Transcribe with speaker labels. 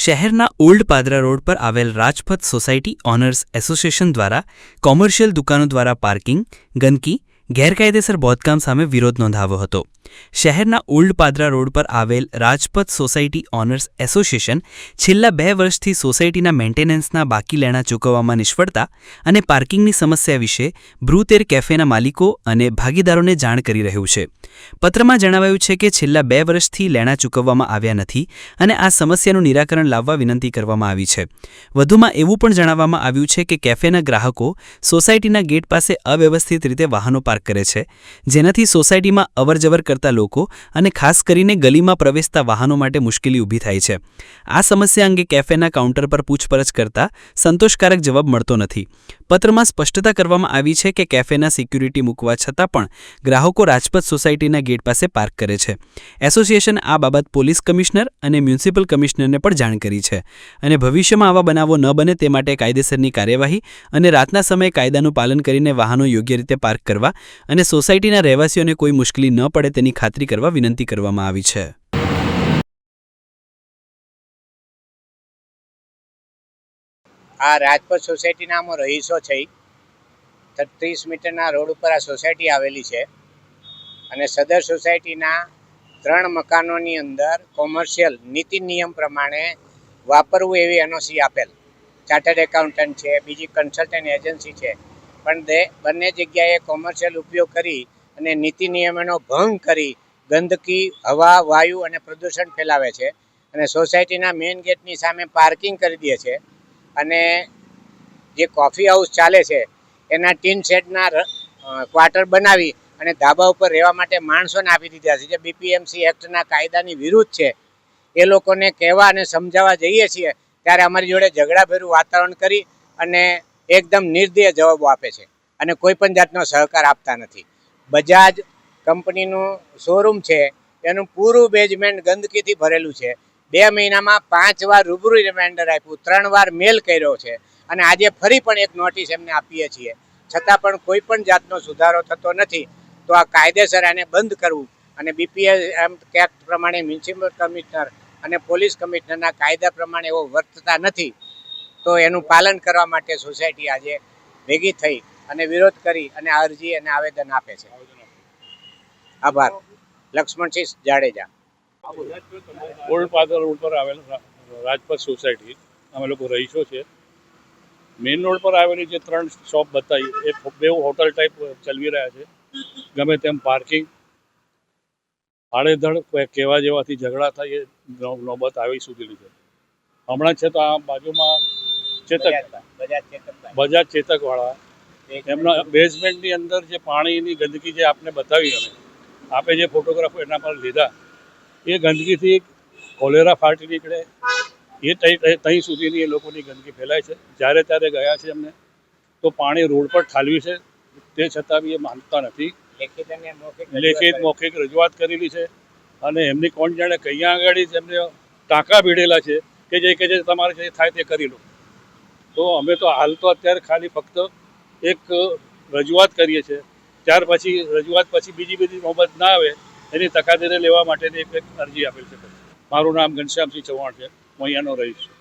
Speaker 1: શહેરના old Padra road પર આવેલ રાજપથ સોસાયટી ઓનર્સ એસોસિએશન દ્વારા કોમર્શિયલ દુકાનો દ્વારા પાર્કિંગ, ગંદકી, ગેરકાયદેસર બાંધકામ સામે વિરોધ નોંધાવ્યો હતો. શહેરના ઓલ્ડ પાદરા રોડ પર આવેલ રાજપથ સોસાયટી ઓનર્સ એસોસિએશન છેલ્લા 2 વર્ષથી સોસાયટીના મેન્ટેનન્સના બાકી લેણા ચૂકવવામાં નિષ્ફળતા અને પાર્કિંગની સમસ્યા વિશે બ્રુતેર કેફેના માલિકો અને ભાગીદારોને જાણ કરી રહ્યું છે. પત્રમાં જણાવાયું છે કે છેલ્લા 2 વર્ષથી લેણા ચૂકવવામાં આવ્યા નથી અને આ સમસ્યાનું નિરાકરણ લાવવા વિનંતી કરવામાં આવી છે. વધુમાં એવું પણ જણાવવામાં આવ્યું છે કે કેફેના ગ્રાહકો સોસાયટીના ગેટ પાસે અવ્યવસ્થિત રીતે વાહનો પાર્ક કરે છે, જેનાથી સોસાયટીમાં અવરજવર કરતા લોકો અને ખાસ કરીને ગલીમાં પ્રવેશતા વાહનો માટે મુશ્કેલી ઊભી થાય છે. આ સમસ્યા અંગે કેફેના કાઉન્ટર પર પૂછપરછ કરતા સંતોષકારક જવાબ મળતો નથી. પત્રમાં સ્પષ્ટતા કરવામાં આવી છે કે કેફેના સિક્યુરિટી મૂકવા છતાં પણ ગ્રાહકો રાજપથ સોસાયટીના ગેટ પાસે પાર્ક કરે છે. એસોસિએશન આ બાબત પોલીસ કમિશનર અને મ્યુનિસિપલ કમિશનરને પણ જાણ કરી છે અને ભવિષ્યમાં આવા બનાવો ન બને તે માટે કાયદેસરની કાર્યવાહી અને રાતના સમયે કાયદાનું પાલન કરીને વાહનો યોગ્ય રીતે પાર્ક કરવા અને સોસાયટીના રહેવાસીઓને કોઈ મુશ્કેલી ન પડે તેની ખાતરી કરવા વિનંતી કરવામાં આવી છે.
Speaker 2: આ રાજપથ સોસાયટીના અમે રહીશો છે. 30 મીટરના રોડ ઉપર આ સોસાયટી આવેલી છે અને સદર સોસાયટીના 3 મકાનોની અંદર કોમર્શિયલ નીતિ નિયમ પ્રમાણે વાપરવું એવી એનઓસી આપેલ. ચાર્ટર્ડ એકાઉન્ટન્ટ છે, બીજી કન્સલ્ટન્ટ એજન્સી છે, પણ બંને જગ્યાએ કોમર્શિયલ ઉપયોગ કરી અને નીતિ નિયમોનો ભંગ કરી ગંદકી, હવા, વાયુ અને પ્રદૂષણ ફેલાવે છે અને સોસાયટીના મેઇન ગેટની સામે પાર્કિંગ કરી દે છે અને જે કોફી હાઉસ ચાલે છે એના ટીન શેડના ક્વાર્ટર બનાવી અને ધાબા ઉપર રહેવા માટે માણસોને આપી દીધા છે, જે બીપીએમસી એક્ટના કાયદાની વિરુદ્ધ છે. એ લોકોને કહેવા અને સમજાવવા જઈએ છીએ ત્યારે અમારી જોડે ઝઘડાભર્યું વાતાવરણ કરી અને એકદમ નિર્દય જવાબો આપે છે અને કોઈ પણ જાતનો સહકાર આપતા નથી. બજાજ કંપનીનું શોરૂમ છે, એનું પૂરું બેઝમેન્ટ ગંદકીથી ભરેલું છે. 2 મહિનામાં 5 વાર રૂબરૂ રિમાઇન્ડર આપ્યું, 3 વાર મેલ કર્યો છે અને આજે ફરી પણ એક નોટિસ એમને આપીએ છીએ, છતાં પણ કોઈ પણ જાતનો સુધારો થતો નથી. તો આ કાયદેસર આને બંધ કરવું અને બીપીએમ એક્ટ પ્રમાણે મ્યુનિસિપલ કમિશનર અને પોલીસ કમિશનરના કાયદા પ્રમાણે એવો વર્તતા નથી, તો એનું પાલન કરવા માટે સોસાયટી આજે ભેગી થઈ અને વિરોધ કરી અને અરજી અને આવેદન આપે છે. આભાર. લક્ષ્મણસિંહ જાડેજા.
Speaker 3: ઓલ્ડ પાદરા રોડ પર આવેલ રાજપથ સોસાયટી અમે લોકો રહીશો છે. મેઇન રોડ પર આવેલી જે 3 શોપ બતાવી એ 2 હોટલ ટાઈપ ચલવી રહ્યા છે. ગમે તેમ પાર્કિંગ, આડેધડ કહેવા જેવાથી ઝઘડા થાય એ નોબત આવી સુધીની છે. હમણાં છે તો આ બાજુમાં બજાજ ચેતકવાળા એમના બેઝમેન્ટની અંદર જે પાણીની ગંદકી જે આપને બતાવી, આપે જે ફોટોગ્રાફો એના પર લીધા, એ ગંદકીથી કોલેરા ફાટી નીકળે એ ત્યાં સુધીની એ લોકોની ગંદકી ફેલાય છે. જ્યારે ત્યારે ગયા છે એમને તો પાણી રોડ પર ઠાલવી છે, તે છતાં બી એ માનતા નથી. લેખિત મૌખિક રજૂઆત કરેલી છે અને એમની કોણ જાણે કયા આગળ એમને ટાંકા ભીડેલા છે કે જે તમારે જે થાય તે કરી લો. તો અમે તો હાલ તો અત્યારે ખાલી ફક્ત એક રજૂઆત કરીએ છીએ, ત્યાર પછી રજૂઆત પછી બીજી બધી નોબત ના આવે એની તકાદરી લેવા માટેની એક અરજી આપેલ છે. મારું નામ ઘનશ્યામસિંહ ચૌહાણ છે, હું અહીંયાનો રહીશ છું.